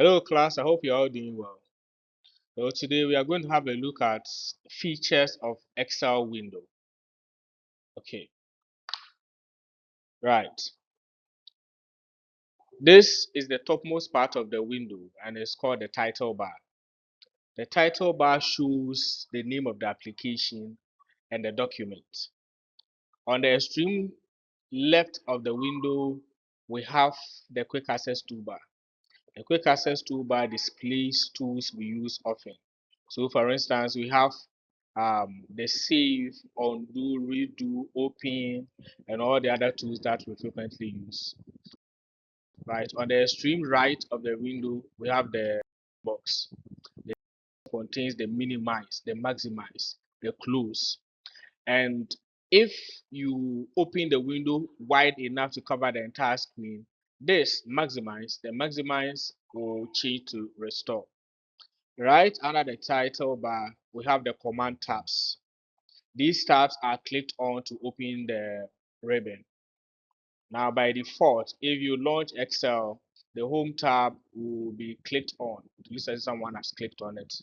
Hello class, I hope you're all doing well. So today we are going to have a look at features of Excel window. Okay, right. This is the topmost part of the window and it's called the title bar. The title bar shows the name of the application and the document. On the extreme left of the window, we have the quick access toolbar. The quick access toolbar displays tools we use often. So for instance, we have the save, undo, redo, open, and all the other tools that we frequently use. Right, on the extreme right of the window, we have the box. It contains the minimize, the maximize, the close. And if you open the window wide enough to cover the entire screen, this maximize, the maximize will change to restore. Right under the title bar, we have the command tabs. These tabs are clicked on to open the ribbon. Now by default, if you launch Excel, the home tab will be clicked on. It looks as someone has clicked on it.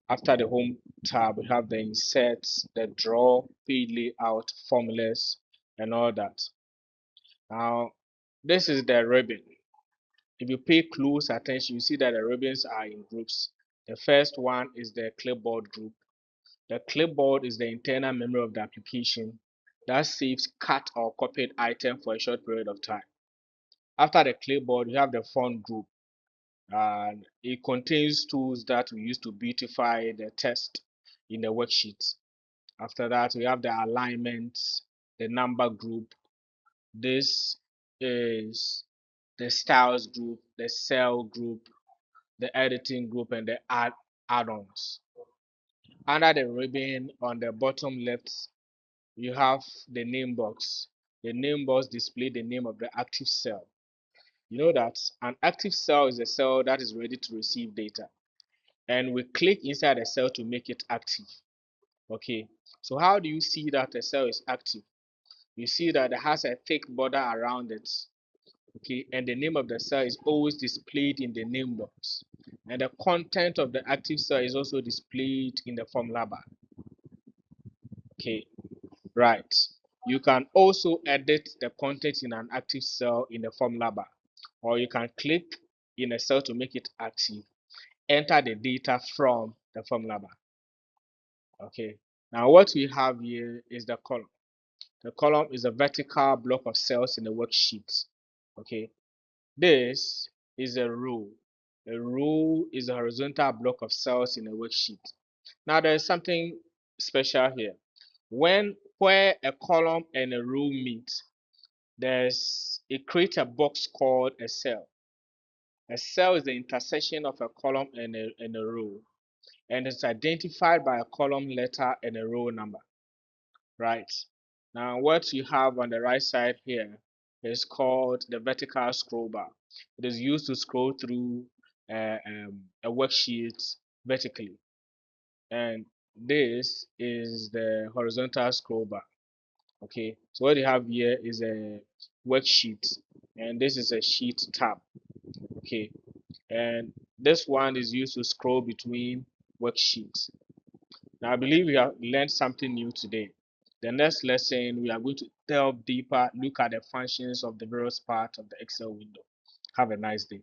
After the home tab, we have the insert, the draw, page layout, formulas, and all that. Now, this is the ribbon. If you pay close attention, you see that the ribbons are in groups. The first one is the clipboard group. The clipboard is the internal memory of the application that saves cut or copied item for a short period of time. After the clipboard, we have the font group, and it contains tools that we use to beautify the text in the worksheet. After that, we have the alignment, the number group. This is the styles group, the cell group, the editing group, and the add-ons. Under the ribbon on the bottom left, you have the name box. The name box displays the name of the active cell. You know that an active cell is a cell that is ready to receive data, and we click inside the cell to make it active. Okay, so how do you see that a cell is active? You see that it has a thick border around it. Okay, and the name of the cell is always displayed in the name box, and the content of the active cell is also displayed in the formula bar. Okay, right. You can also edit the content in an active cell in the formula bar, or you can click in a cell to make it active, enter the data from the formula bar. Okay, now what we have here is the column. The column is a vertical block of cells in the worksheet. Okay, this is a row. A row is a horizontal block of cells in a worksheet. Now there is something special here. Where a column and a row meet, it creates a box called a cell. A cell is the intersection of a column and a row, and it's identified by a column letter and a row number. Right. Now what you have on the right side here is called the vertical scroll bar. It is used to scroll through a worksheet vertically. And this is the horizontal scroll bar. Okay, so what you have here is a worksheet, and this is a sheet tab. Okay, and this one is used to scroll between worksheets. Now I believe we have learned something new today. The next lesson we are going to delve deeper, look at the functions of the various parts of the Excel window. Have a nice day.